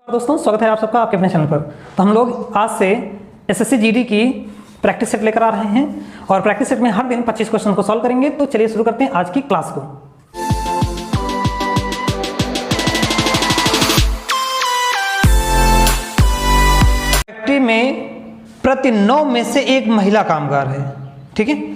दोस्तों स्वागत है आप सबका आपके अपने चैनल पर। तो हम लोग आज से एसएससी जीडी की प्रैक्टिस सेट लेकर आ रहे हैं और प्रैक्टिस सेट में हर दिन 25 क्वेश्चन को सॉल्व करेंगे। तो चलिए शुरू करते हैं आज की क्लास को। फैक्ट्री में प्रति 9 में से एक महिला कामगार है, ठीक है।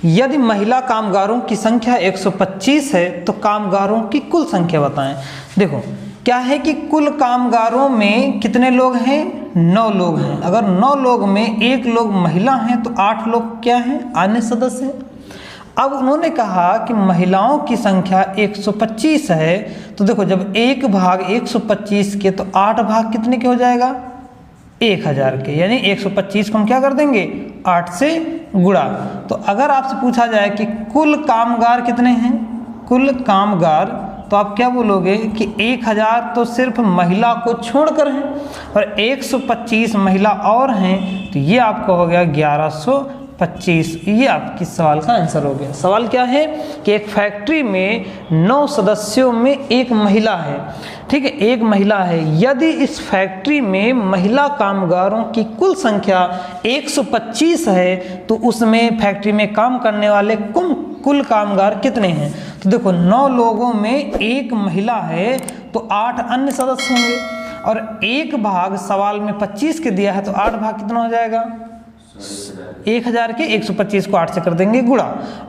यदि महिला कामगारों की संख्या 125 है तो कामगारों की कुल संख्या बताएं। देखो क्या है कि कुल कामगारों में कितने लोग हैं, 9 लोग हैं। अगर 9 लोग में एक लोग महिला हैं तो 8 लोग क्या हैं, अन्य सदस्य। अब उन्होंने कहा कि महिलाओं की संख्या 125 है, तो देखो जब 1 भाग 125 के तो 8 भाग कितने के हो जाएगा, 1000 के। यानी 125 को हम क्या कर देंगे, 8 से गुणा। तो अगर आपसे पूछा जाए कि कुल कामगार कितने हैं, कुल कामगार, तो आप क्या बोलोगे कि 1000 तो सिर्फ महिला को छोड़कर हैं और 125 महिला और हैं, तो ये आपका हो गया 1125। ये आपकी सवाल का आंसर हो गया। सवाल क्या है कि एक फैक्ट्री में 9 सदस्यों में एक महिला है, ठीक है, एक महिला है। यदि इस फैक्ट्री में महिला कामगारों की कुल संख्या 125 है तो उसमें फैक्ट्री में काम करने वाले कुल कामगार कितने हैं। तो देखो 9 लोगों में एक महिला है तो 8 अन्य सदस्य होंगे और 1 भाग सवाल में 25 के दिया है तो 8 भाग कितना हो जाएगा, 1000 के 125 को 8 से कर देंगे गुणा।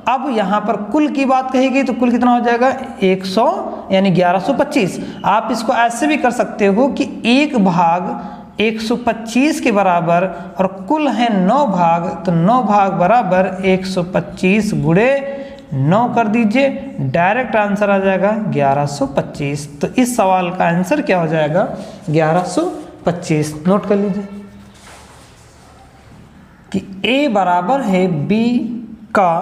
अब यहाँ पर कुल की बात कही गई तो कुल कितना हो जाएगा 100 यानी 1125। आप इसको ऐसे भी कर सकते हो कि 1 भाग 125 के बराबर और कुल है 9 भाग, तो 9 भाग बराबर 125 गुणे 9 कर दीजिए, डायरेक्ट आंसर आ जाएगा 1125। तो इस सवाल का आंसर क्या हो जाएगा, 1125। नोट कर लीजिए कि A बराबर है B का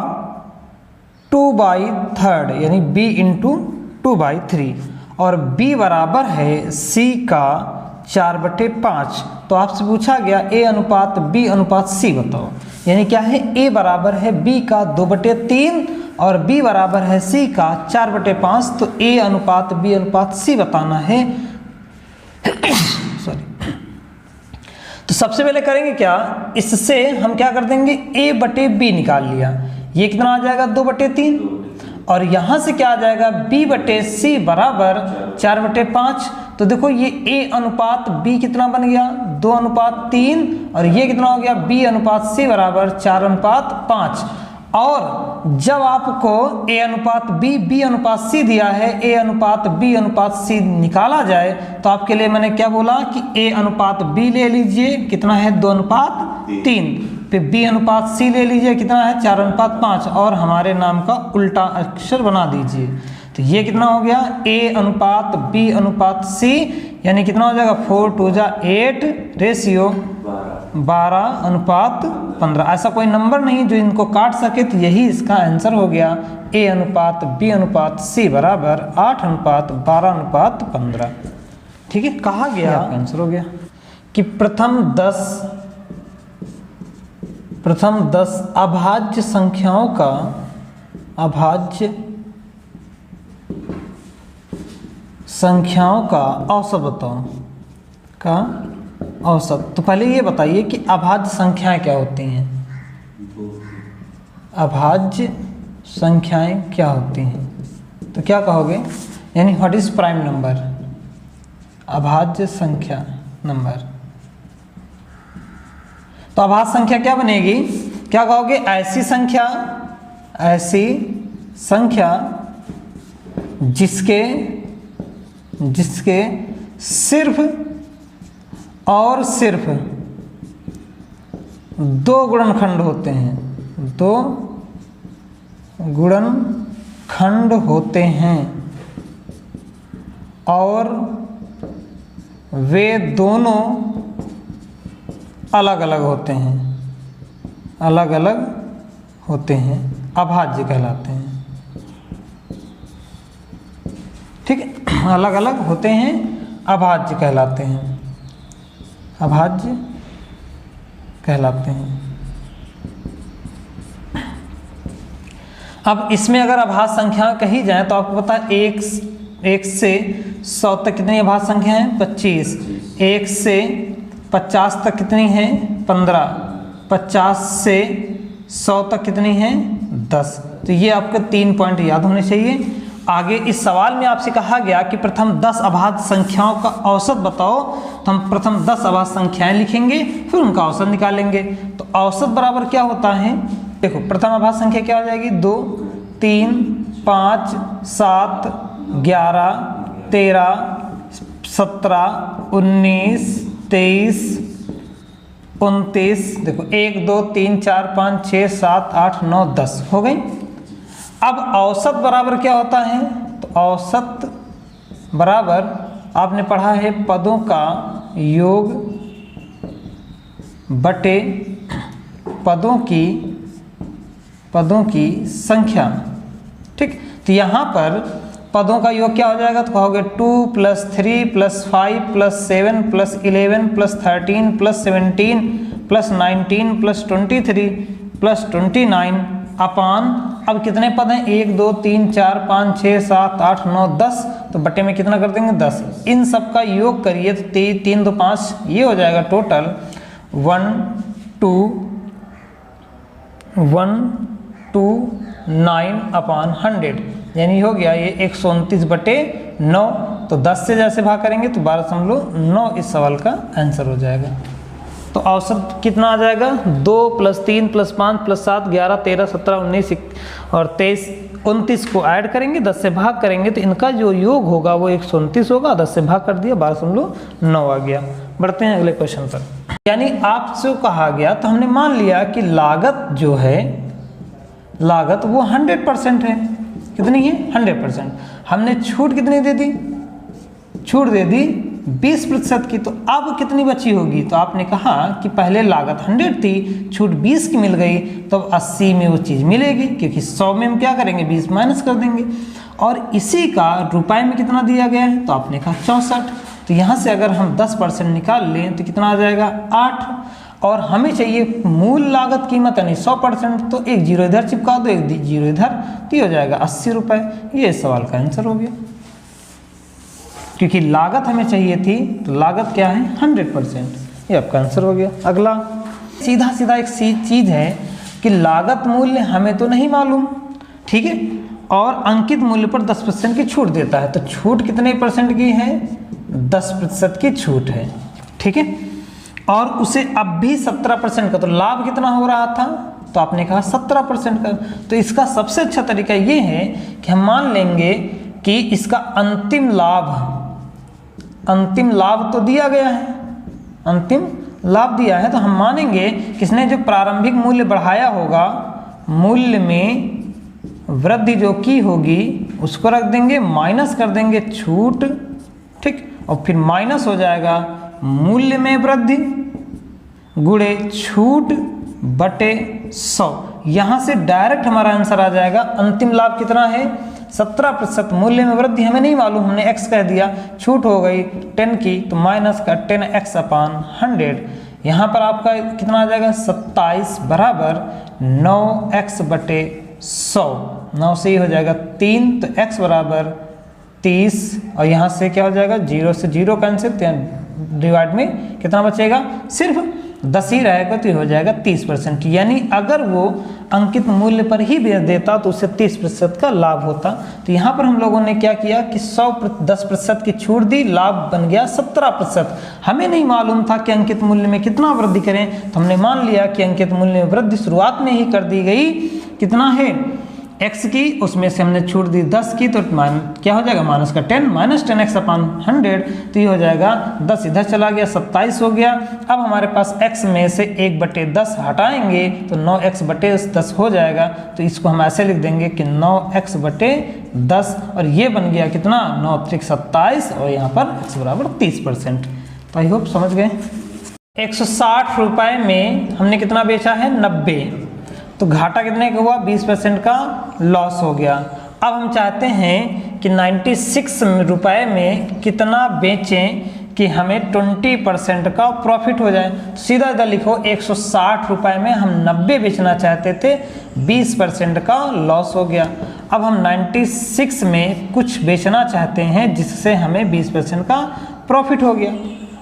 2/3 यानी B इंटू 2/3 और B बराबर है C का 4/5। तो आपसे पूछा गया A अनुपात B अनुपात C बताओ। यानी क्या है, A बराबर है B का 2/3 और B बराबर है C का 4/5। तो A अनुपात B अनुपात C बताना है। सॉरी, तो सबसे पहले करेंगे क्या, इससे हम क्या कर देंगे, A/B निकाल लिया। ये कितना आ जाएगा 2/3 और यहाँ से क्या आ जाएगा B/C बराबर 4/5। तो देखो ये A अनुपात B कितना बन गया 2:3 और ये कितना हो गया B अनुपात C बराबर 4:5। और जब आपको A अनुपात B अनुपात C दिया है, A अनुपात B अनुपात C निकाला जाए तो आपके लिए मैंने क्या बोला कि A अनुपात B ले लीजिए, कितना है 2:3, फिर B अनुपात C ले लीजिए, कितना है 4:5 और हमारे नाम का उल्टा अक्षर बना दीजिए। तो ये कितना हो गया A अनुपात B अनुपात C यानी कितना हो जाएगा 4×2=8 रेशियो 12:15। ऐसा कोई नंबर नहीं जो इनको काट सके, तो यही इसका आंसर हो गया A अनुपात B अनुपात C बराबर 8:12:15। ठीक है, कहा गया आंसर हो गया कि प्रथम 10 अभाज्य संख्याओं का औसत बताओ का औसत। तो पहले ये बताइए कि अभाज्य संख्याएं क्या होती हैं, अभाज्य संख्याएं क्या होती हैं। तो क्या कहोगे, यानी व्हाट इज प्राइम नंबर, अभाज्य संख्या नंबर। तो अभाज्य संख्या क्या बनेगी, क्या कहोगे, ऐसी संख्या जिसके सिर्फ और सिर्फ 2 गुणनखंड होते हैं, 2 गुणनखंड होते हैं और वे दोनों अलग अलग होते हैं, अभाज्य कहलाते हैं। ठीक है, अलग अलग होते हैं, अभाज्य कहलाते हैं, अभाज्य कहलाते हैं। अब इसमें अगर अभाज्य संख्या कही जाए तो आपको पता है 1 से 100 तक कितनी अभाज्य संख्या है 25। 1 से 50 तक कितनी है 15, 50 से 100 तक कितनी है 10। तो ये आपके 3 पॉइंट याद होने चाहिए। आगे इस सवाल में आपसे कहा गया कि प्रथम 10 अभाज्य संख्याओं का औसत बताओ, तो हम प्रथम 10 अभाज्य संख्याएं लिखेंगे, फिर उनका औसत निकालेंगे। तो औसत बराबर क्या होता है, देखो प्रथम अभाज्य संख्या क्या हो जाएगी 2, 3, 5, 7, 11, 13, 17, 19, 23, 29, देखो 1, 2, 3, 4, 5, 6, 7, 8, 9, 10 हो गई। अब औसत बराबर क्या होता है, तो औसत बराबर आपने पढ़ा है पदों का योग बटे पदों की संख्या। ठीक, तो यहाँ पर पदों का योग क्या हो जाएगा, तो कहोगे 2 + 3 + 5 + 7 + 11 + 13 + 17 + 19 + 23 + 29 अपान, अब कितने पद हैं 1, 2, 3, 4, 5, 6, 7, 8, 9, 10, तो बट्टे में कितना कर देंगे 10। इन सब का योग करिए तो 3, 2, 5, ये हो जाएगा टोटल 129 अपान 100, यानी हो गया ये 129/9। तो 10 से जैसे भाग करेंगे तो 12.9 इस सवाल का आंसर हो जाएगा। तो औसत कितना आ जाएगा 2 + 3 + 5 + 7 11 13 17 19 और 23 29 को ऐड करेंगे, 10 से भाग करेंगे तो इनका जो योग होगा वो 129 होगा। 10 से भाग कर दिया 12.9 आ गया। बढ़ते हैं अगले क्वेश्चन पर। यानी आपसे कहा गया, तो हमने मान लिया कि लागत जो है, लागत वो 100% है। कितनी है 100%। हमने छूट कितनी दे दी, छूट दे दी 20% की। तो अब कितनी बची होगी, तो आपने कहा कि पहले लागत 100 थी, छूट 20 की मिल गई, तो 80 में वो चीज़ मिलेगी, क्योंकि 100 में हम क्या करेंगे 20 माइनस कर देंगे। और इसी का रुपए में कितना दिया गया है, तो आपने कहा 64। तो यहाँ से अगर हम 10% निकाल लें तो कितना आ जाएगा 8। और हमें चाहिए मूल लागत कीमत यानी 100%, तो एक जीरो इधर चिपका दो, एक जीरो इधर, तो हो जाएगा 80 रुपये। ये इस सवाल का आंसर हो गया, क्योंकि लागत हमें चाहिए थी, तो लागत क्या है 100%। ये आपका आंसर हो गया। अगला सीधा सीधा एक चीज़ है कि लागत मूल्य हमें तो नहीं मालूम, ठीक है, और अंकित मूल्य पर 10% की छूट देता है। तो छूट कितने % की है 10% की छूट है, ठीक है, और उसे अब भी 17% का, तो लाभ कितना हो रहा था, तो आपने कहा 17% का। तो इसका सबसे अच्छा तरीका ये है कि हम मान लेंगे कि इसका अंतिम लाभ तो दिया गया है, अंतिम लाभ दिया है, तो हम मानेंगे किसने जो प्रारंभिक मूल्य बढ़ाया होगा, मूल्य में वृद्धि जो की होगी उसको रख देंगे, माइनस कर देंगे छूट, ठीक, और फिर माइनस हो जाएगा मूल्य में वृद्धि गुणे छूट बटे 100। यहाँ से डायरेक्ट हमारा आंसर आ जाएगा। अंतिम लाभ कितना है 17%, मूल्य में वृद्धि हमें नहीं मालूम, हमने x कह दिया, छूट हो गई 10 की, तो माइनस का 10x अपान 100। यहाँ पर आपका कितना आ जाएगा 27 बराबर 9x बटे 100। 9 से ही हो जाएगा 3, तो x बराबर 30, और यहाँ से क्या हो जाएगा 0 से 0 कैंसिल, डिवाइड में कितना बचेगा सिर्फ 10 ही रहेगा, तो ये हो जाएगा 30%। यानी अगर वो अंकित मूल्य पर ही बेच देता तो उससे 30% का लाभ होता। तो यहाँ पर हम लोगों ने क्या किया कि 10% की छूट दी, लाभ बन गया 17%। हमें नहीं मालूम था कि अंकित मूल्य में कितना वृद्धि करें, तो हमने मान लिया कि अंकित मूल्य में वृद्धि शुरुआत में ही कर दी गई, कितना है x की, उसमें से हमने छूट दी 10 की, तो क्या हो जाएगा माइनस का 10, माइनस 10x अपान 100, तो ये हो जाएगा 10 इधर चला गया 27 हो गया। अब हमारे पास x में से 1/10 हटाएंगे तो 9x/10 हो जाएगा। तो इसको हम ऐसे लिख देंगे कि 9x/10, और ये बन गया कितना 9 × 27, और यहाँ पर x बराबर 30%। तो आई होप समझ गए। 160 रुपये में हमने कितना बेचा है 90, तो घाटा कितने का हुआ 20% का लॉस हो गया। अब हम चाहते हैं कि 96 रुपये में कितना बेचें कि हमें 20% का प्रॉफिट हो जाए। तो सीधा इधर लिखो 160 रुपये में हम 90 बेचना चाहते थे, 20% का लॉस हो गया। अब हम 96 में कुछ बेचना चाहते हैं जिससे हमें 20% का प्रॉफिट हो गया,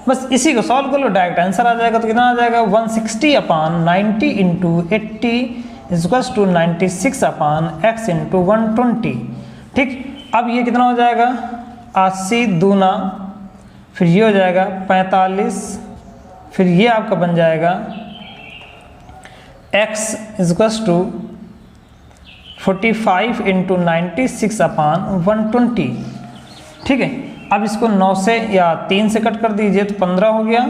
बस इसी को सॉल्व कर लो, डायरेक्ट आंसर आ जाएगा। तो कितना आ जाएगा 160/90 into 80 equals to 96/x into 120। ठीक, अब ये कितना हो जाएगा 80 दूना, फिर ये हो जाएगा 45, फिर ये आपका बन जाएगा x इक्वल्स टू 45 इंटू 96/120। ठीक है, अब इसको 9 से या 3 से कट कर दीजिए तो 15 हो गया।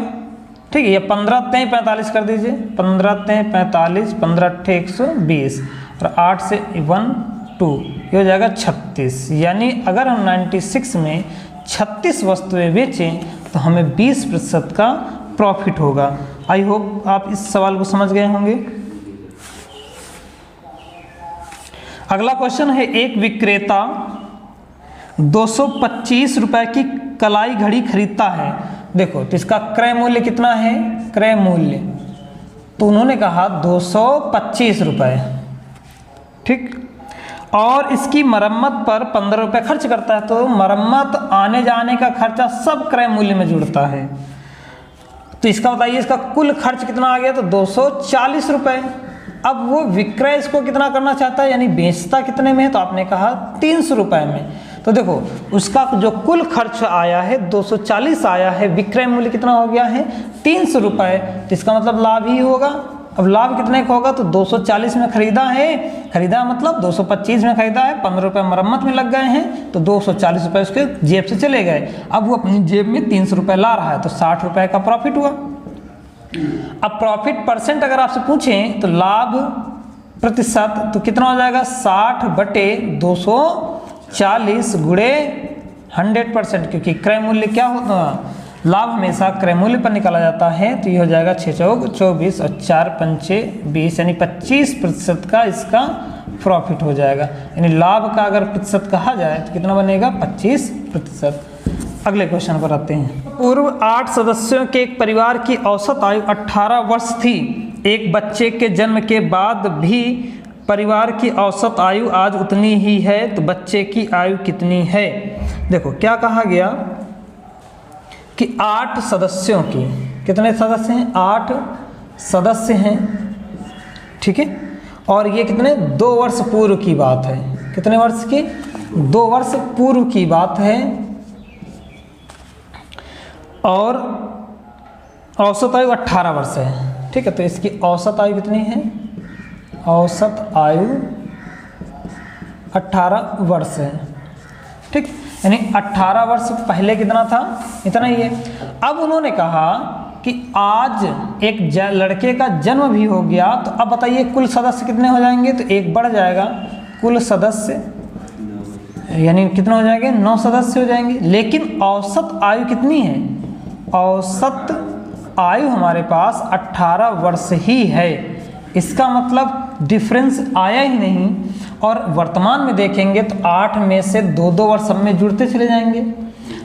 ठीक है, ये 15 तें 45 कर दीजिए, 15 तें 45, 15 अट्ठे 120 और 8 से 1 2, ये हो जाएगा 36। यानी अगर हम 96 में 36 वस्तुएं बेचें तो हमें 20% का प्रॉफिट होगा। आई होप आप इस सवाल को समझ गए होंगे। अगला क्वेश्चन है, एक विक्रेता 225 रुपए की कलाई घड़ी खरीदता है। देखो, तो इसका क्रय मूल्य कितना है, क्रय मूल्य तो उन्होंने कहा 225 रुपए। ठीक, और इसकी मरम्मत पर 15 रुपये खर्च करता है। तो मरम्मत, आने जाने का खर्चा सब क्रय मूल्य में जुड़ता है। तो इसका बताइए, इसका कुल खर्च कितना आ गया, तो 240 रुपये। अब वो विक्रय इसको कितना करना चाहता है, यानी बेचता कितने में है, तो आपने कहा 300 रुपये में। तो देखो, उसका जो कुल खर्च आया है 240 आया है, विक्रय मूल्य कितना हो गया है 300 रुपये। तो इसका मतलब लाभ ही होगा। अब लाभ कितने का होगा, तो 240 में खरीदा है, खरीदा मतलब 225 में खरीदा है, 15 रुपये मरम्मत में लग गए हैं, तो 240 रुपये उसके जेब से चले गए। अब वो अपनी जेब में 300 रुपये ला रहा है, तो 60 रुपये का प्रॉफिट हुआ। अब प्रॉफिट परसेंट अगर आपसे पूछें तो लाभ प्रतिशत तो कितना हो जाएगा 60/240 गुणे 100%, क्योंकि क्रय मूल्य क्या होता है, लाभ हमेशा क्रय मूल्य पर निकाला जाता है। तो ये हो जाएगा 6 चौक 24 और 4 पंचे 20, यानी 25% का इसका प्रॉफिट हो जाएगा। यानी लाभ का अगर प्रतिशत कहा जाए तो कितना बनेगा 25%। अगले क्वेश्चन पर आते हैं। पूर्व 8 सदस्यों के एक परिवार की औसत आयु 18 वर्ष थी। एक बच्चे के जन्म के बाद भी परिवार की औसत आयु आज उतनी ही है, तो बच्चे की आयु कितनी है। देखो क्या कहा गया कि 8 सदस्यों की, कितने सदस्य हैं 8 सदस्य हैं। ठीक है, और ये कितने 2 वर्ष पूर्व की बात है। कितने वर्ष की, 2 वर्ष पूर्व की बात है। और औसत आयु 18 वर्ष है। ठीक है, तो इसकी औसत आयु कितनी है, औसत आयु 18 वर्ष है। ठीक, यानी 18 वर्ष पहले कितना था, इतना ही है। अब उन्होंने कहा कि आज एक लड़के का जन्म भी हो गया, तो अब बताइए कुल सदस्य कितने हो जाएंगे, तो एक बढ़ जाएगा कुल सदस्य, यानी कितना हो जाएंगे 9 सदस्य हो जाएंगे। लेकिन औसत आयु कितनी है, औसत आयु हमारे पास 18 वर्ष ही है। इसका मतलब डिफरेंस आया ही नहीं। और वर्तमान में देखेंगे तो 8 में से 2-2 वर्ष सब में जुड़ते चले जाएंगे।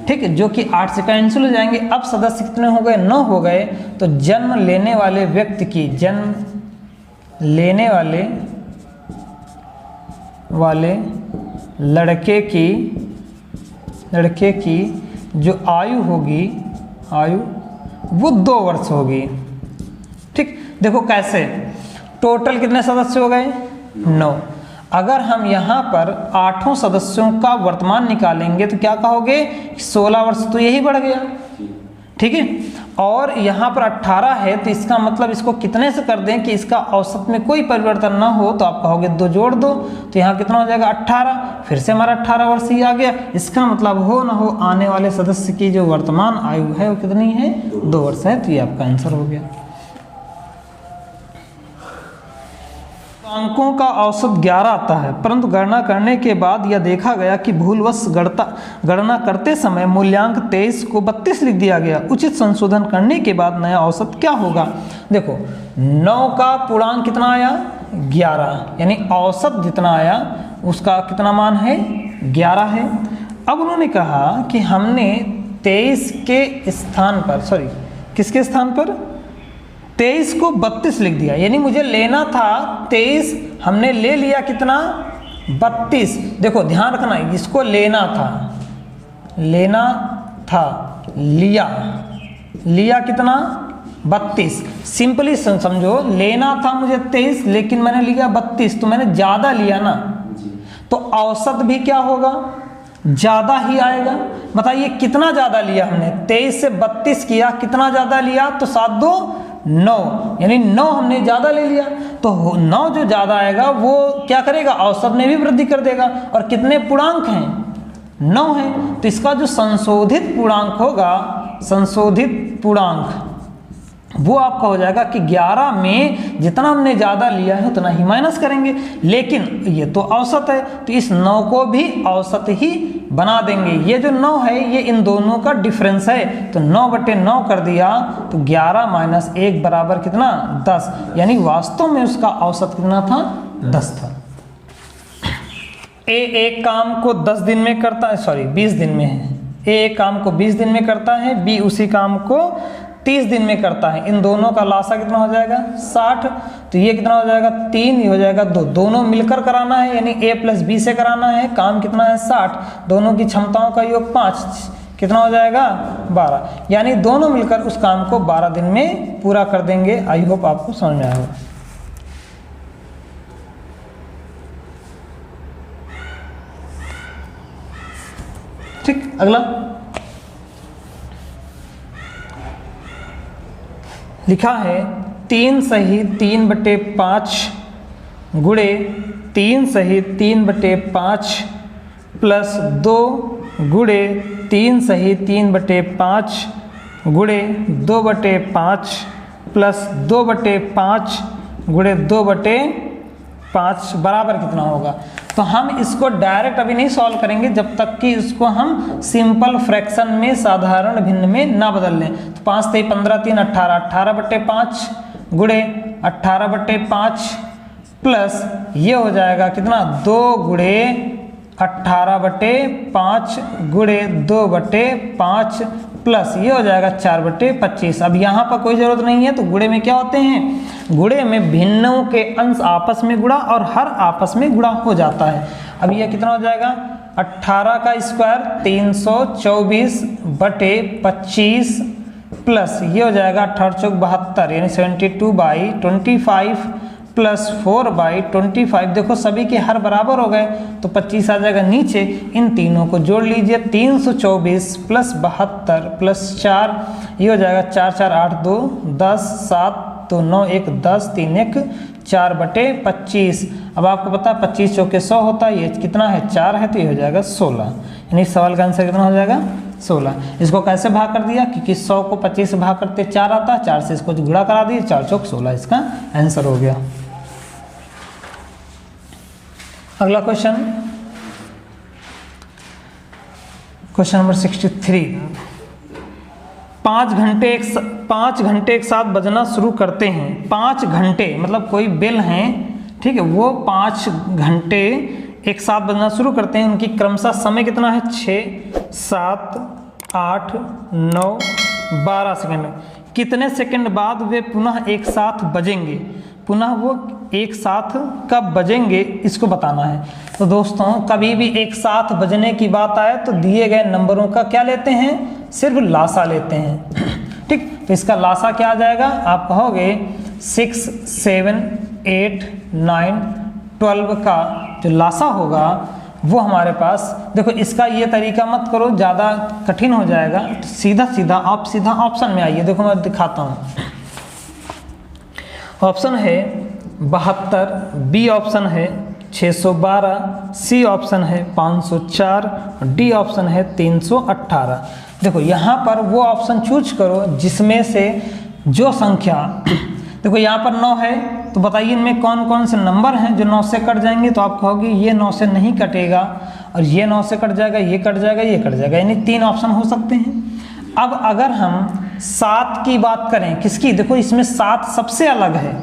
ठीक है, जो कि 8 से कैंसिल हो जाएंगे। अब सदस्य कितने हो गए, 9 हो गए। तो जन्म लेने वाले व्यक्ति की, जन्म लेने वाले लड़के की जो आयु होगी, आयु वो 2 वर्ष होगी। ठीक, देखो कैसे, टोटल कितने सदस्य हो गए 9। अगर हम यहाँ पर 8 सदस्यों का वर्तमान निकालेंगे तो क्या कहोगे 16 वर्ष, तो यही बढ़ गया। ठीक है, और यहाँ पर 18 है, तो इसका मतलब इसको कितने से कर दें कि इसका औसत में कोई परिवर्तन ना हो, तो आप कहोगे 2 जोड़ दो, तो यहाँ कितना हो जाएगा 18, फिर से हमारा 18 वर्ष ही आ गया। इसका मतलब हो ना हो आने वाले सदस्य की जो वर्तमान आयु है वो कितनी है 2 वर्ष है। तो ये आपका आंसर हो गया। अंकों का औसत 11 आता है, परंतु गणना करने के बाद यह देखा गया कि भूलवश गणना करते समय मूल्यांक 23 को 32 लिख दिया गया। उचित संशोधन करने के बाद नया औसत क्या होगा। देखो 9 का पूर्णांक कितना आया 11, यानी औसत जितना आया उसका कितना मान है 11 है। अब उन्होंने कहा कि हमने 23 के स्थान पर, सॉरी किसके स्थान पर 23 को 32 लिख दिया, यानी मुझे लेना था 23, हमने ले लिया कितना 32। देखो ध्यान रखना, इसको लेना था लिया, लिया कितना 32। सिंपली समझो, लेना था मुझे 23 लेकिन मैंने लिया 32, तो मैंने ज़्यादा लिया ना, तो औसत भी क्या होगा, ज़्यादा ही आएगा। बताइए कितना ज़्यादा लिया हमने, 23 से 32 किया, कितना ज़्यादा लिया, तो 7 2 9, यानी 9 हमने ज़्यादा ले लिया। तो 9 जो ज़्यादा आएगा वो क्या करेगा, औसत में भी वृद्धि कर देगा। और कितने पूर्णांक हैं, 9 है, तो इसका जो संशोधित पूर्णांक होगा, संशोधित पूर्णांक वो आपका हो जाएगा कि 11 में जितना हमने ज़्यादा लिया है उतना ही माइनस करेंगे। लेकिन ये तो औसत है, तो इस 9 को भी औसत ही बना देंगे। ये जो 9 है ये इन दोनों का डिफरेंस है, तो 9/9 कर दिया, तो 11 - 1 बराबर कितना 10, यानी वास्तव में उसका औसत कितना था 10 था। ए एक काम को 10 दिन में करता है, सॉरी 20 दिन में है, ए एक काम को 20 दिन में करता है, बी उसी काम को 30 दिन में करता है। इन दोनों का लासा कितना हो जाएगा 60, तो ये कितना हो जाएगा 3, ये हो जाएगा 2, दोनों मिलकर कराना है, यानी a + b से कराना है। काम कितना है 60, दोनों की क्षमताओं का योग 5, कितना हो जाएगा 12, यानी दोनों मिलकर उस काम को 12 दिन में पूरा कर देंगे। आई होप आपको समझ में आया होगा। ठीक, अगला लिखा है 3 सही 3/5 गुणे 3 सही 3/5 प्लस 2 गुणे 3 सही 3/5 गुणे 2/5 प्लस 2/5 गुणे 2/5 बराबर कितना होगा। तो हम इसको डायरेक्ट अभी नहीं सॉल्व करेंगे जब तक कि इसको हम सिंपल फ्रैक्शन में, साधारण भिन्न में ना बदल लें। तो 5 × 3 = 15, 3 × 18, 18/5 गुणे 18/5 प्लस ये हो जाएगा कितना 2 गुणे 18/5 गुणे 2/5 प्लस ये हो जाएगा 4/25। अब यहाँ पर कोई ज़रूरत नहीं है, तो गुणे में क्या होते हैं, गुणे में भिन्नों के अंश आपस में गुणा और हर आपस में गुणा हो जाता है। अब ये कितना हो जाएगा 18 का स्क्वायर 324/25 प्लस ये हो जाएगा 18 × 4 = 72, यानी 72/25 प्लस 4/25। देखो सभी के हर बराबर हो गए, तो 25 आ जाएगा नीचे। इन तीनों को जोड़ लीजिए, 324 प्लस 72 प्लस 4, ये हो जाएगा 4 4 8 2 10 7 2 9 1 10 3 1 4/25। अब आपको पता है 25 चौके 100 होता है, ये कितना है 4 है, तो ये हो जाएगा 16, यानी इस सवाल का आंसर कितना हो जाएगा 16। इसको कैसे भाग कर दिया, क्योंकि 100 को 25 से भाग करते 4 आता है, 4 से इसको गुणा करा दिए, 4 चौक 16 इसका आंसर हो गया। अगला क्वेश्चन, क्वेश्चन नंबर 63। 5 घंटे एक साथ बजना शुरू करते हैं। 5 घंटे मतलब कोई बेल हैं, ठीक है, वो 5 घंटे एक साथ बजना शुरू करते हैं। उनकी क्रमशः समय कितना है 6 7 8 9 12 सेकंड। कितने सेकंड बाद वे पुनः एक साथ बजेंगे, पुनः वो एक साथ कब बजेंगे इसको बताना है। तो दोस्तों कभी भी एक साथ बजने की बात आए तो दिए गए नंबरों का क्या लेते हैं, सिर्फ लासा लेते हैं। ठीक, तो इसका लासा क्या आ जाएगा, आप कहोगे 6 7 8 9 12 का जो लासा होगा वो हमारे पास, देखो इसका ये तरीका मत करो, ज़्यादा कठिन हो जाएगा। तो सीधा आप सीधा ऑप्शन में आइए, देखो मैं दिखाता हूँ। ऑप्शन है 72, बी ऑप्शन है 612, सी ऑप्शन है 504, डी ऑप्शन है 318। देखो यहाँ पर वो ऑप्शन चूज करो जिसमें से जो संख्या, देखो यहाँ पर 9 है, तो बताइए इनमें कौन कौन से नंबर हैं जो 9 से कट जाएंगे। तो आप कहोगे ये 9 से नहीं कटेगा, और ये 9 से कट जाएगा, ये कट जाएगा, ये कट जाएगा, यानी 3 ऑप्शन हो सकते हैं। अब अगर हम 7 की बात करें, किसकी, देखो इसमें 7 सबसे अलग है,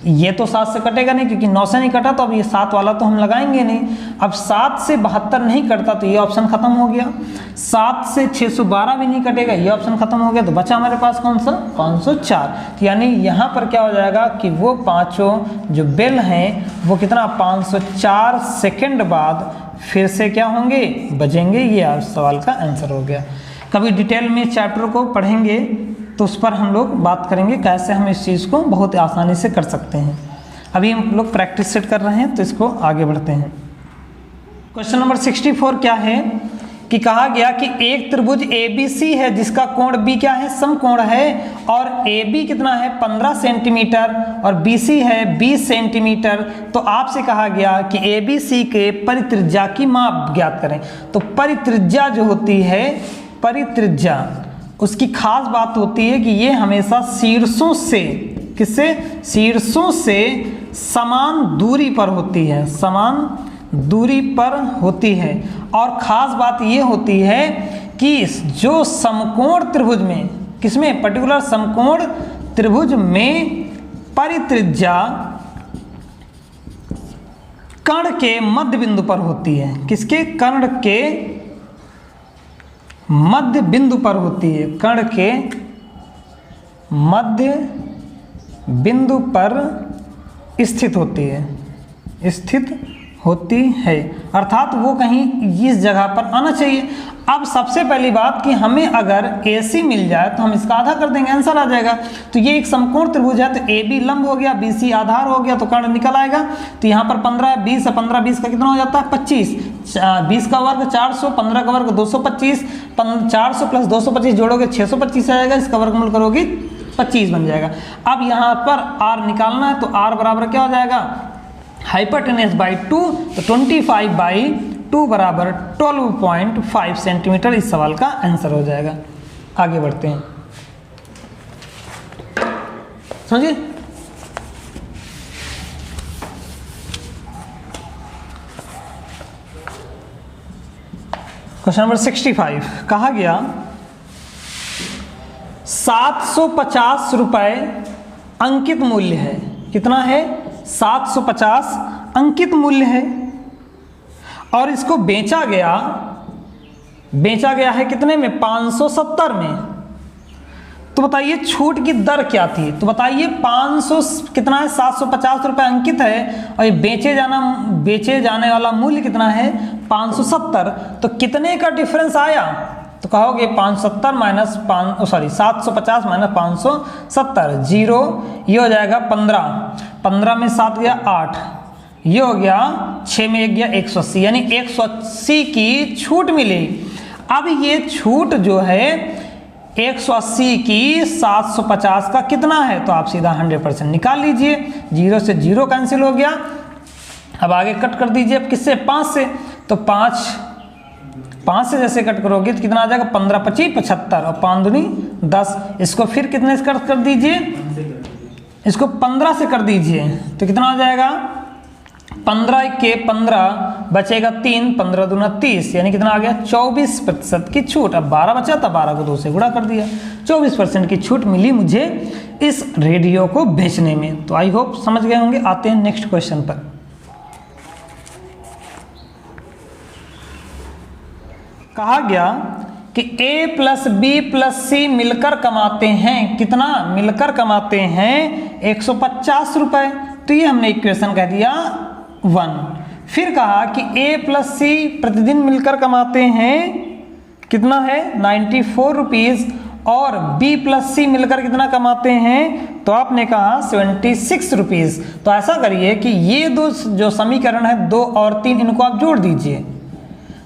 ये तो 7 से कटेगा नहीं क्योंकि 9 से नहीं कटा, तो अब ये 7 वाला तो हम लगाएंगे नहीं। अब 7 से 72 नहीं कटता, तो ये ऑप्शन खत्म हो गया। 7 से 612 भी नहीं कटेगा, ये ऑप्शन खत्म हो गया। तो बचा हमारे पास कौन सा 504। तो यानी यहाँ पर क्या हो जाएगा कि वो पाँचों जो बेल हैं वो कितना 504 सेकेंड बाद फिर से क्या होंगे, बजेंगे। ये सवाल का आंसर हो गया। कभी डिटेल में चैप्टर को पढ़ेंगे तो उस पर हम लोग बात करेंगे कैसे हम इस चीज़ को बहुत आसानी से कर सकते हैं। अभी हम लोग प्रैक्टिस सेट कर रहे हैं, तो इसको आगे बढ़ते हैं। क्वेश्चन नंबर 64 क्या है कि कहा गया कि एक त्रिभुज ABC है जिसका कोण B क्या है, समकोण है, और AB कितना है 15 सेंटीमीटर और BC है 20 सेंटीमीटर। तो आपसे कहा गया कि ABC के परित्रिज्या की माप ज्ञात करें। तो परित्रिज्या जो होती है, परित्रिज्या उसकी खास बात होती है कि ये हमेशा शीर्षों से, किससे, शीर्षों से समान दूरी पर होती है, समान दूरी पर होती है। और ख़ास बात ये होती है कि जो समकोण त्रिभुज में, किसमें, पर्टिकुलर समकोण त्रिभुज में परित्रिज्या कर्ण के मध्य बिंदु पर होती है। किसके, कर्ण के मध्य बिंदु पर होती है, कर्ण के मध्य बिंदु पर स्थित होती है, स्थित होती है, अर्थात वो कहीं इस जगह पर आना चाहिए। अब सबसे पहली बात कि हमें अगर AC मिल जाए तो हम इसका आधा कर देंगे, आंसर आ जाएगा। तो ये एक समकोण त्रिभुज है, तो AB लंब हो गया, BC आधार हो गया, तो कर्ण निकल आएगा। तो यहाँ पर 15 है, 20 है, 15 20 का कितना हो जाता है 25, 20 का वर्ग 400, 15 का वर्ग 225, 400 प्लस 225 जोड़ोगे 625 आएगा, इसका वर्गमूल करोगे 25 बन जाएगा। अब यहाँ पर R निकालना है, तो R बराबर क्या हो जाएगा, हाइपोटेनस बाई 2, तो 25/2 बराबर 12.5 सेंटीमीटर इस सवाल का आंसर हो जाएगा। आगे बढ़ते हैं, समझिए। क्वेश्चन नंबर 65 कहा गया 750 रुपए अंकित मूल्य है। कितना है, 750 अंकित मूल्य है, और इसको बेचा गया है कितने में, 570 में। तो बताइए छूट की दर क्या थी। तो बताइए 500 कितना है, 750 रुपये अंकित है, और ये बेचे जाने वाला मूल्य कितना है 570। तो कितने का डिफरेंस आया, तो कहोगे 570 माइनस 750 माइनस 570, जीरो, ये हो जाएगा 15 में 7 गया 8, ये हो गया 6 में 1 गया 180, यानी 180 की छूट मिली। अब ये छूट जो है 180 की 750 का कितना है, तो आप सीधा 100% निकाल लीजिए, 0 से 0 कैंसिल हो गया। अब आगे कट कर दीजिए, अब किससे, 5 से, तो 5 से जैसे कट करोगे तो कितना आ जाएगा, 15 25 75 और 5 दूनी 10। इसको फिर कितने से कट कर दीजिए, इसको 15 से कर दीजिए, तो कितना आ जाएगा 15 के 15 बचेगा 3, 15 दूना 30, यानी कितना आ गया 24% की छूट। अब 12 बचा था, 12 को 2 से गुणा कर दिया, 24% की छूट मिली मुझे इस रेडियो को बेचने में। तो आई होप समझ गए होंगे। आते हैं नेक्स्ट क्वेश्चन पर। कहा गया कि A plus B plus C मिलकर कमाते हैं कितना, मिलकर कमाते हैं 150 रुपए। तो ये हमने इक्वेशन कह दिया 1। फिर कहा कि A प्लस C प्रतिदिन मिलकर कमाते हैं कितना है 94 रुपीज़, और B प्लस C मिलकर कितना कमाते हैं, तो आपने कहा 76 रुपीज़। तो ऐसा करिए कि ये दो जो समीकरण है 2 और 3, इनको आप जोड़ दीजिए।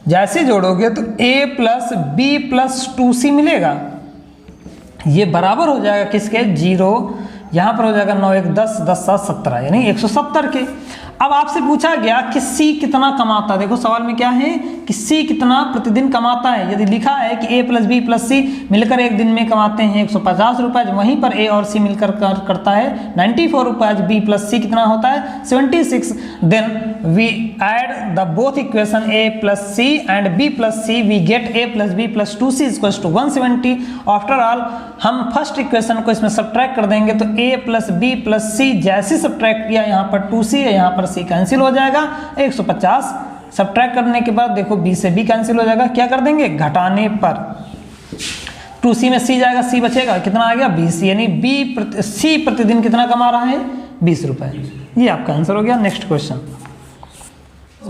जैसे जोड़ोगे तो A plus B plus 2C मिलेगा, ये बराबर हो जाएगा किसके, 0, यहाँ पर हो जाएगा 9 1 10 10 7 17, यानी 170 के। अब आपसे पूछा गया कि C कितना कमाता है। देखो सवाल में क्या है कि C कितना प्रतिदिन कमाता है। यदि लिखा है कि A plus B plus C मिलकर एक दिन में कमाते हैं 150 रुपये, वहीं पर A और C मिलकर करता है 94 रुपये, B प्लस C कितना होता है 76। Then we add the both equation A plus C and B plus C, we get A plus B plus 2C equals to 170। After all हम फर्स्ट इक्वेशन को इसमें सब्ट्रैक्ट कर देंगे, तो A plus B plus C जैसे subtract किया, यहाँ पर 2C है, यहाँ पर C कैंसिल हो जाएगा, 150 सब्ट्रैक्ट करने के बाद देखो B से B कैंसिल हो जाएगा, क्या कर देंगे घटाने पर 2C में C जाएगा, C बचेगा, कितना आ गया 20, यानी C प्रतिदिन कितना कमा रहा है 20 रुपए। ये आपका आंसर हो गया। नेक्स्ट क्वेश्चन,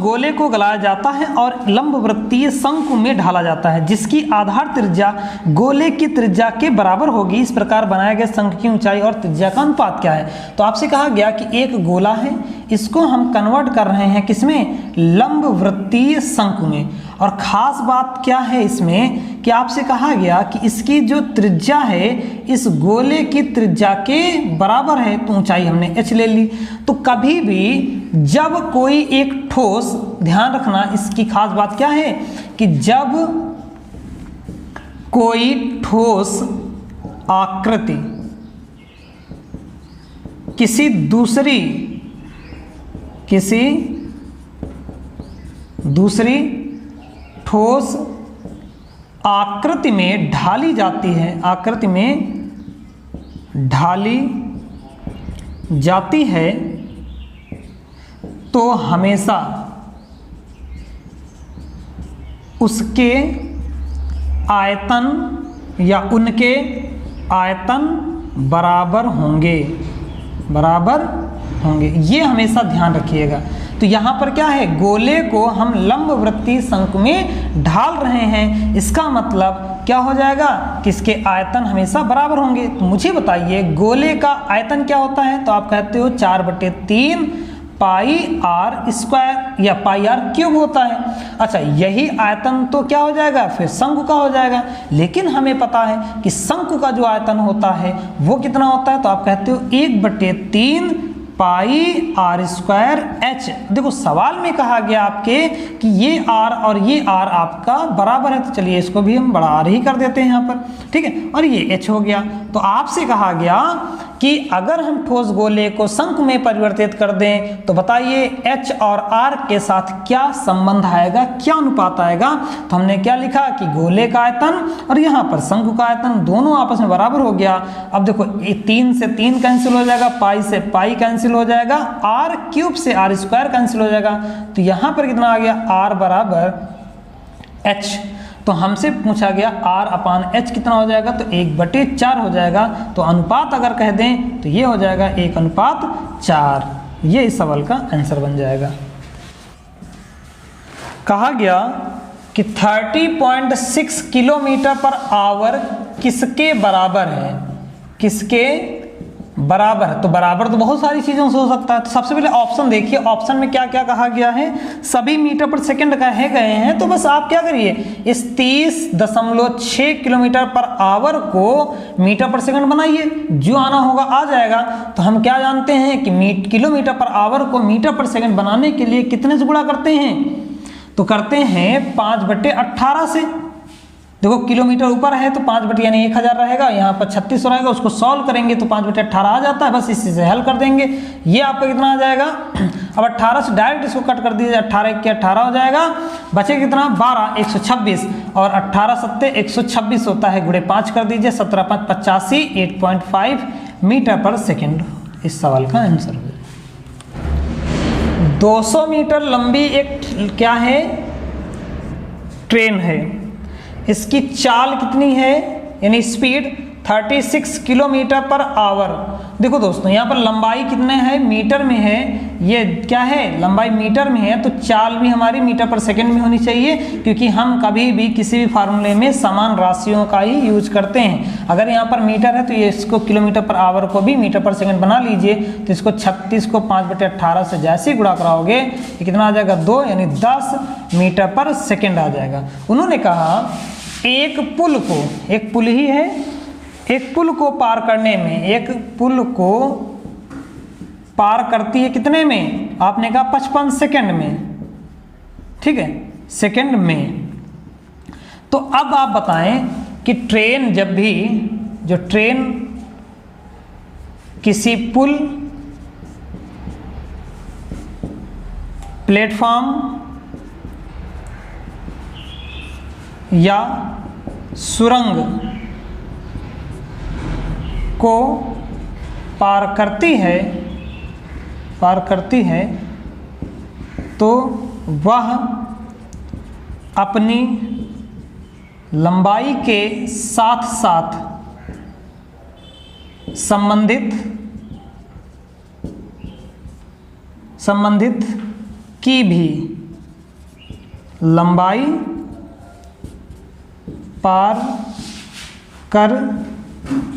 गोले को गलाया जाता है और लंबवृत्तीय शंकु में ढाला जाता है जिसकी आधार त्रिज्या गोले की त्रिज्या के बराबर होगी। इस प्रकार बनाए गए शंख की ऊंचाई और त्रिज्या का अनुपात क्या है। तो आपसे कहा गया कि एक गोला है, इसको हम कन्वर्ट कर रहे हैं किसमें, लंबवृत्तीय शंकु में। और खास बात क्या है इसमें कि आपसे कहा गया कि इसकी जो त्रिज्या है इस गोले की त्रिज्या के बराबर है, तो ऊंचाई हमने h ले ली। तो कभी भी जब कोई एक ठोस, ध्यान रखना इसकी खास बात क्या है कि जब कोई ठोस आकृति किसी दूसरी ठोस आकृति में ढाली जाती है, आकृति में ढाली जाती है, तो हमेशा उसके आयतन या उनके आयतन बराबर होंगे, ये हमेशा ध्यान रखिएगा। तो यहाँ पर क्या है, गोले को हम लंबवृत्तीय शंकु में ढाल रहे हैं, इसका मतलब क्या हो जाएगा कि इसके आयतन हमेशा बराबर होंगे। तो मुझे बताइए गोले का आयतन क्या होता है, तो आप कहते हो 4/3 पाई आर स्क्वायर या पाई आर क्यूब होता है। अच्छा, यही आयतन तो क्या हो जाएगा, फिर शंकु का हो जाएगा। लेकिन हमें पता है कि शंकु का जो आयतन होता है वो कितना होता है, तो आप कहते हो 1/3 पाई आर स्क्वायर एच। देखो सवाल में कहा गया आपके कि ये आर और ये आर आपका बराबर है, तो चलिए इसको भी हम बड़ा आर ही कर देते हैं यहाँ पर, ठीक है। और ये एच हो गया। तो आपसे कहा गया कि अगर हम ठोस गोले को शंकु में परिवर्तित कर दें तो बताइए एच और आर के साथ क्या संबंध आएगा, क्या अनुपात आएगा। तो हमने क्या लिखा कि गोले का आयतन और यहाँ पर शंकु का आयतन दोनों आपस में बराबर हो गया। अब देखो 3 से 3 कैंसिल हो जाएगा, पाई से पाई कैंसिल हो जाएगा, आर क्यूब से आर स्क्वायर कैंसिल हो जाएगा। तो यहाँ पर कितना आ गया, आर बराबर एच। तो हमसे पूछा गया आर अपान एच कितना हो जाएगा, तो 1/4 हो जाएगा। तो अनुपात अगर कह दें तो ये हो जाएगा 1:4। ये इस सवाल का आंसर बन जाएगा। कहा गया कि 30.6 किलोमीटर पर आवर किसके बराबर है, किसके बराबर है। तो बराबर तो बहुत सारी चीज़ों से हो सकता है। तो सबसे पहले ऑप्शन देखिए, ऑप्शन में क्या क्या कहा गया है, सभी मीटर पर सेकंड कहे गए हैं। तो बस आप क्या करिए, इस 30.6 किलोमीटर पर आवर को मीटर पर सेकंड बनाइए, जो आना होगा आ जाएगा। तो हम क्या जानते हैं कि किलोमीटर पर आवर को मीटर पर सेकंड बनाने के लिए कितने से गुणा करते हैं, तो करते हैं 5/18 से। देखो किलोमीटर ऊपर है तो 5 यानी 1000 रहेगा, यहाँ पर 3600 रहेगा, उसको सॉल्व करेंगे तो 5/18 आ जाता है। बस इसी से हल कर देंगे। ये आपका कितना आ जाएगा, अब 18 से डायरेक्ट इसको कट कर दीजिए, 18 के 18 हो जाएगा, बचे कितना 12, 126 और 18 सत्ते 126 होता है, गुणे 5 कर दीजिए, 17 5 85, 8.5 मीटर पर सेकेंड इस सवाल का आंसर हो। 200 मीटर लंबी एक क्या है, ट्रेन है। इसकी चाल कितनी है, यानी स्पीड 36 किलोमीटर पर आवर। देखो दोस्तों यहाँ पर लंबाई कितने है, मीटर में है, ये क्या है लंबाई मीटर में है, तो चाल भी हमारी मीटर पर सेकंड में होनी चाहिए, क्योंकि हम कभी भी किसी भी फार्मूले में समान राशियों का ही यूज करते हैं। अगर यहाँ पर मीटर है तो ये इसको किलोमीटर पर आवर को भी मीटर पर सेकंड बना लीजिए। तो इसको 36 को 5/18 से जैसे ही गुणा कराओगे ये कितना आ जाएगा 2, यानी 10 मीटर पर सेकेंड आ जाएगा। उन्होंने कहा एक पुल ही है, एक पुल को पार करने में, एक पुल को पार करती है कितने में, आपने कहा 55 सेकंड में, ठीक है, सेकंड में। तो अब आप बताएं कि ट्रेन जब भी, जो ट्रेन किसी पुल, प्लेटफॉर्म या सुरंग को पार करती है तो वह अपनी लंबाई के साथ साथ संबंधित की भी लंबाई पार कर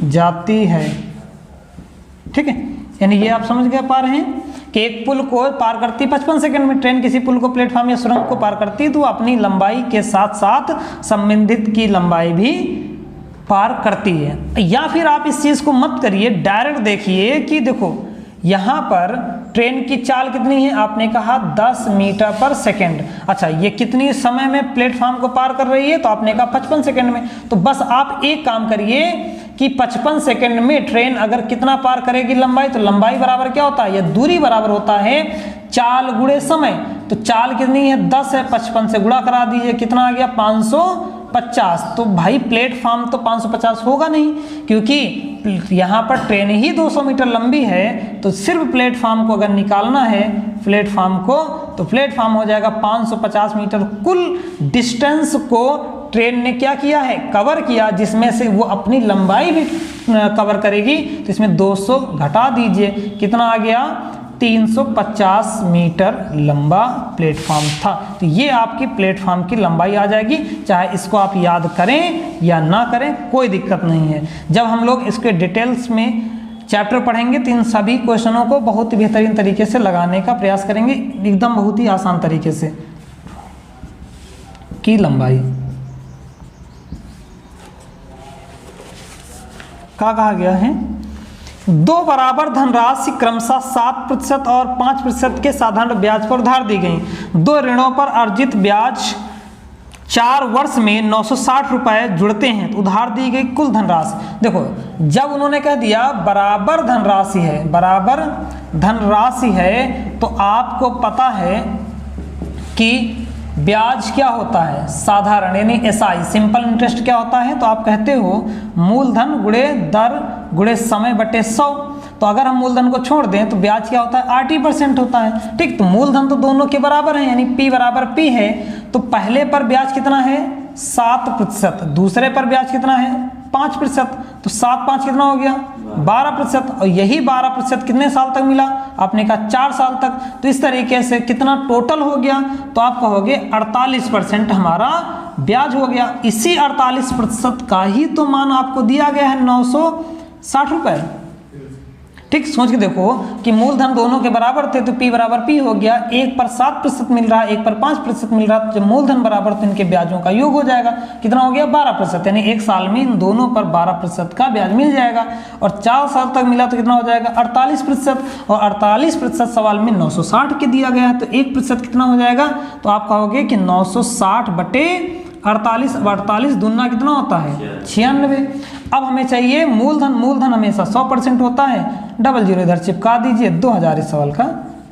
जाती है। ठीक है, यानी ये आप समझ गए पा रहे हैं कि एक पुल को पार करती 55 सेकंड में। ट्रेन किसी पुल को, प्लेटफॉर्म या सुरंग को पार करती है तो अपनी लंबाई के साथ साथ संबंधित की लंबाई भी पार करती है। या फिर आप इस चीज़ को मत करिए, डायरेक्ट देखिए कि देखो यहाँ पर ट्रेन की चाल कितनी है, आपने कहा 10 मीटर पर सेकेंड। अच्छा, ये कितनी समय में प्लेटफॉर्म को पार कर रही है, तो आपने कहा 55 सेकेंड में। तो बस आप एक काम करिए कि 55 सेकेंड में ट्रेन अगर कितना पार करेगी लंबाई, तो लंबाई बराबर क्या होता है, या दूरी बराबर होता है चाल गुणे समय। तो चाल कितनी है, 10 है, 55 से गुणा करा दीजिए, कितना आ गया 550। तो भाई प्लेटफॉर्म तो 550 होगा नहीं, क्योंकि यहाँ पर ट्रेन ही 200 मीटर लंबी है। तो सिर्फ प्लेटफॉर्म को अगर निकालना है प्लेटफॉर्म को, तो प्लेटफॉर्म हो जाएगा 550 मीटर। कुल डिस्टेंस को ट्रेन ने क्या किया है, कवर किया, जिसमें से वो अपनी लंबाई भी कवर करेगी। तो इसमें 200 घटा दीजिए, कितना आ गया 350 मीटर लंबा प्लेटफॉर्म था। तो ये आपकी प्लेटफॉर्म की लंबाई आ जाएगी। चाहे इसको आप याद करें या ना करें, कोई दिक्कत नहीं है। जब हम लोग इसके डिटेल्स में चैप्टर पढ़ेंगे तो इन सभी क्वेश्चनों को बहुत ही बेहतरीन तरीके से लगाने का प्रयास करेंगे, एकदम बहुत ही आसान तरीके से। की लंबाई क्या कहा गया है, दो बराबर धनराशि क्रमशः 7% और 5% के साधारण ब्याज पर उधार दी गई। दो ऋणों पर अर्जित ब्याज 4 वर्ष में 960 रुपए जुड़ते हैं। तो उधार दी गई कुल धनराशि, देखो जब उन्होंने कह दिया बराबर धनराशि है, बराबर धनराशि है, तो आपको पता है कि ब्याज क्या होता है, साधारण यानी एसआई, सिंपल इंटरेस्ट क्या होता है, तो आप कहते हो मूलधन गुणे दर गुणे समय बटे 100। तो अगर हम मूलधन को छोड़ दें तो ब्याज क्या होता है, 80% होता है। ठीक, तो मूलधन तो दोनों के बराबर है, यानी P बराबर P है। तो पहले पर ब्याज कितना है 7%, दूसरे पर ब्याज कितना है 5%। तो 7 5 कितना हो गया 12%, और यही 12% कितने साल तक मिला, आपने कहा 4 साल तक। तो इस तरीके से कितना टोटल हो गया, तो आप कहोगे 48% हमारा ब्याज हो गया। इसी 48% का ही तो मान आपको दिया गया है 960 रुपए। ठीक, सोच के देखो कि मूलधन दोनों के बराबर थे, तो P बराबर P हो गया। एक पर 7% मिल रहा है, एक पर 5% मिल रहा है। तो जब मूलधन बराबर तो इनके ब्याजों का योग हो जाएगा, कितना हो गया 12%, यानी एक साल में इन दोनों पर 12% का ब्याज मिल जाएगा। और 4 साल तक मिला तो कितना हो जाएगा 48%, और 48% सवाल में 960 के दिया गया है, तो 1% कितना हो जाएगा, तो आप कहोगे कि 960 बटे 48। अब 48 दूना कितना होता है 96। अब हमें चाहिए मूलधन, मूलधन हमेशा 100% होता है, 00 इधर चिपका दीजिए, 2000 इस सवाल का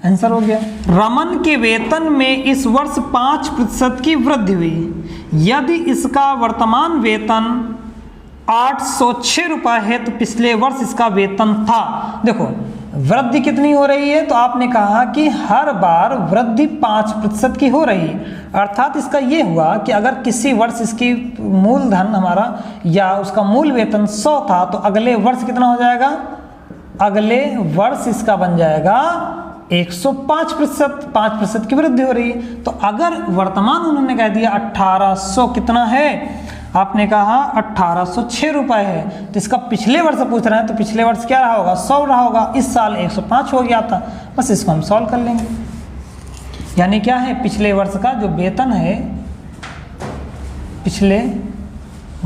आंसर हो गया। रमन के वेतन में इस वर्ष 5% की वृद्धि हुई। यदि इसका वर्तमान वेतन 806 रुपये है तो पिछले वर्ष इसका वेतन था। देखो वृद्धि कितनी हो रही है, तो आपने कहा कि हर बार वृद्धि 5% की हो रही है। अर्थात इसका ये हुआ कि अगर किसी वर्ष इसकी मूलधन हमारा या उसका मूल वेतन 100 था, तो अगले वर्ष कितना हो जाएगा, अगले वर्ष इसका बन जाएगा 105%, 5% की वृद्धि हो रही है। तो अगर वर्तमान उन्होंने कह दिया 1800 कितना है, आपने कहा 1806 रुपये है, तो इसका पिछले वर्ष पूछ रहे हैं, तो पिछले वर्ष क्या रहा होगा 100 रहा होगा, इस साल 105 हो गया था। बस इसको हम सॉल्व कर लेंगे। यानी क्या है, पिछले वर्ष का जो वेतन है, पिछले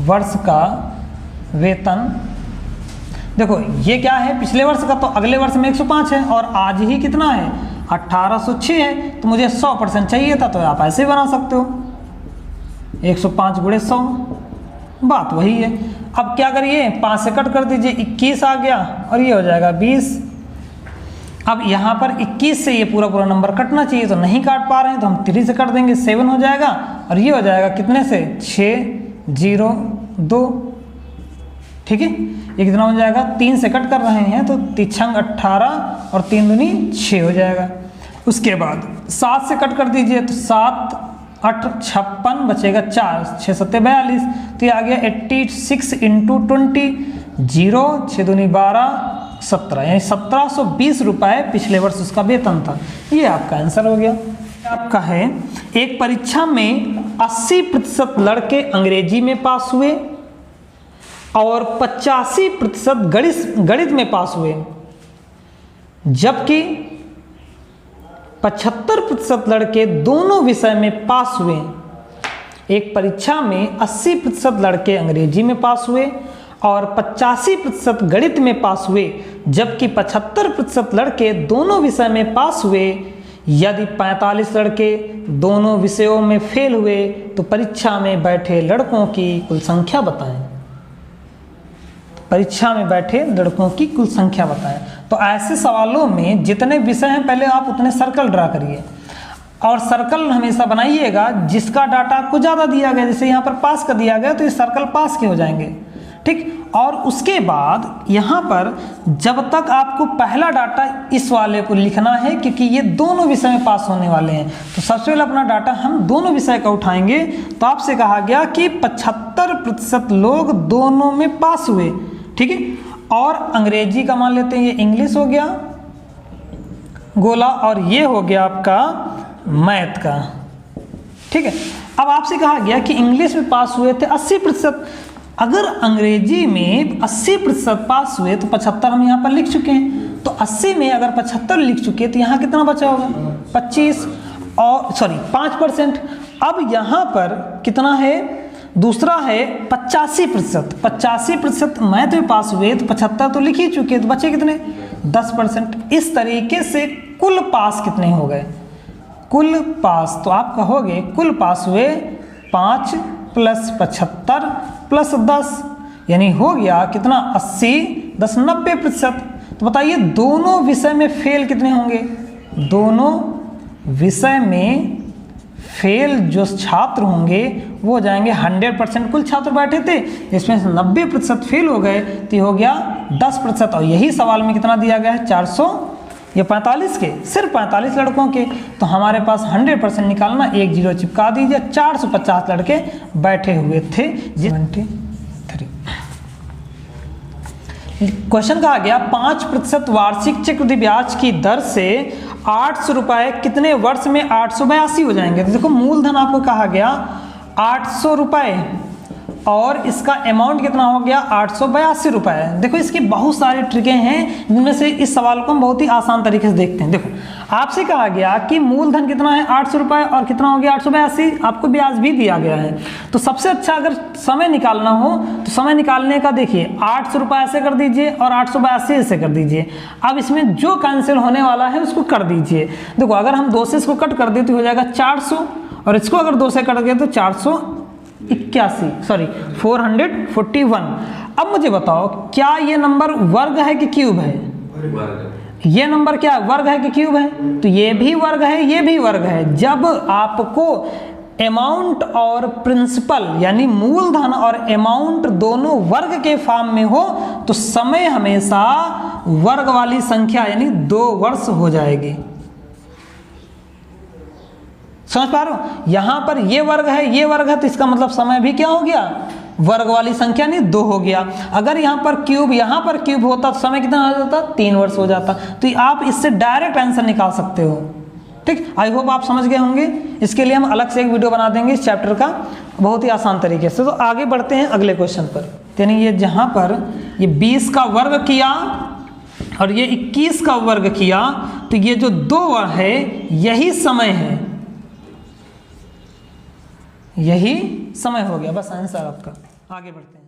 वर्ष का वेतन, देखो ये क्या है पिछले वर्ष का, तो अगले वर्ष में 105 है, और आज ही कितना है 1806 है। तो मुझे 100% चाहिए था, तो आप ऐसे बना सकते हो 105 गुणे 100, बात वही है। अब क्या करिए 5 से कट कर दीजिए, 21 आ गया, और ये हो जाएगा 20। अब यहाँ पर 21 से ये पूरा पूरा नंबर कटना चाहिए, तो नहीं काट पा रहे हैं, तो हम 3 से कट देंगे, 7 हो जाएगा, और ये हो जाएगा कितने से 602। ठीक है, ये कितना हो जाएगा 3 से कट कर रहे हैं, तो 3 18 और 3 दूनी 6 हो जाएगा। उसके बाद 7 से कट कर दीजिए, तो 7 8 56 बचेगा 4, 6 7 42, तो ये आ गया 86 इंटू 20, 0 6 दूनी 12 17, यानी 1720 रुपये पिछले वर्ष उसका वेतन था। ये आपका आंसर हो गया। आपका है, एक परीक्षा में 80% लड़के अंग्रेजी में पास हुए और 85% गणित में पास हुए, जबकि 75% लड़के दोनों विषय में पास हुए। एक परीक्षा में 80% लड़के अंग्रेजी में पास हुए और 85% गणित में पास हुए, जबकि 75% लड़के दोनों विषय में पास हुए। यदि 45 लड़के दोनों विषयों में फेल हुए तो परीक्षा में बैठे लड़कों की कुल संख्या बताएं। परीक्षा में बैठे लड़कों की कुल संख्या बताएं। तो ऐसे सवालों में जितने विषय हैं पहले आप उतने सर्कल ड्रा करिए और सर्कल हमेशा बनाइएगा जिसका डाटा आपको ज़्यादा दिया गया। जैसे यहाँ पर पास का दिया गया तो ये सर्कल पास के हो जाएंगे, ठीक। और उसके बाद यहाँ पर जब तक आपको पहला डाटा इस वाले को लिखना है, क्योंकि ये दोनों विषय में पास होने वाले हैं, तो सबसे पहले अपना डाटा हम दोनों विषय का उठाएंगे। तो आपसे कहा गया कि 75% लोग दोनों में पास हुए, ठीक है। और अंग्रेजी का मान लेते हैं, ये इंग्लिश हो गया गोला और ये हो गया आपका मैथ का, ठीक है। अब आपसे कहा गया कि इंग्लिश में पास हुए थे 80%। अगर अंग्रेजी में 80% पास हुए तो 75 हम यहाँ पर लिख चुके हैं। तो 80 में अगर 75 लिख चुके तो यहाँ कितना बचा होगा 25 और 5%। अब यहाँ पर कितना है, दूसरा है 85%। 85% मैथ में पास हुए तो 75 तो लिख ही चुके, तो बचे कितने 10%। इस तरीके से कुल पास कितने हो गए, कुल पास तो आप कहोगे कुल पास हुए 5 + 75 + 10, यानी हो गया कितना 80, 10, 90%। तो बताइए दोनों विषय में फेल कितने होंगे, दोनों विषय में फेल जो छात्र होंगे वो हो जाएंगे 100%। कुल छात्र बैठे थे, इसमें से 90% फेल हो गए तो हो गया 10%। और यही सवाल में कितना दिया गया है 445 के, सिर्फ 45 लड़कों के। तो हमारे पास 100% निकालना, 1 0 चिपका दीजिए। 450 लड़के बैठे हुए थे। 23 क्वेश्चन कहा गया 5% वार्षिक चक्रवृद्धि ब्याज की दर से 800 रुपये कितने वर्ष में 882 हो जाएंगे। तो देखो मूलधन आपको कहा गया 800 रुपये और इसका अमाउंट कितना हो गया 882 रुपये। देखो इसकी बहुत सारी ट्रिकें हैं जिनमें से इस सवाल को हम बहुत ही आसान तरीके से देखते हैं। देखो आपसे कहा गया कि मूलधन कितना है 800 रुपये और कितना हो गया 882, आपको ब्याज भी दिया गया है। तो सबसे अच्छा अगर समय निकालना हो तो समय निकालने का देखिए 800 रुपये ऐसे कर दीजिए और 882 ऐसे कर दीजिए। अब इसमें जो कैंसिल होने वाला है उसको कर दीजिए। देखो अगर हम 2 से इसको कट कर दें तो हो जाएगा 400 और इसको अगर 2 से कट गए तो 441। अब मुझे बताओ क्या ये नंबर वर्ग है कि क्यूब है, ये नंबर क्या वर्ग है कि क्यूब है, तो ये भी वर्ग है ये भी वर्ग है। जब आपको अमाउंट और प्रिंसिपल यानी मूलधन और अमाउंट दोनों वर्ग के फॉर्म में हो तो समय हमेशा वर्ग वाली संख्या यानी 2 वर्ष हो जाएगी। समझ पा रहे हो, यहां पर ये वर्ग है तो इसका मतलब समय भी क्या हो गया वर्ग वाली संख्या नहीं 2 हो गया। अगर यहाँ पर क्यूब होता तो समय कितना हो जाता 3 वर्ष हो जाता। तो आप इससे डायरेक्ट आंसर निकाल सकते हो। ठीक, आई होप आप समझ गए होंगे। इसके लिए हम अलग से एक वीडियो बना देंगे इस चैप्टर का बहुत ही आसान तरीके से। तो आगे बढ़ते हैं अगले क्वेश्चन पर। यानी ये जहाँ पर ये 20 का वर्ग किया और ये 21 का वर्ग किया तो ये जो 2 है यही समय है, यही समय हो गया। बस आंसर आपका। आगे बढ़ते हैं।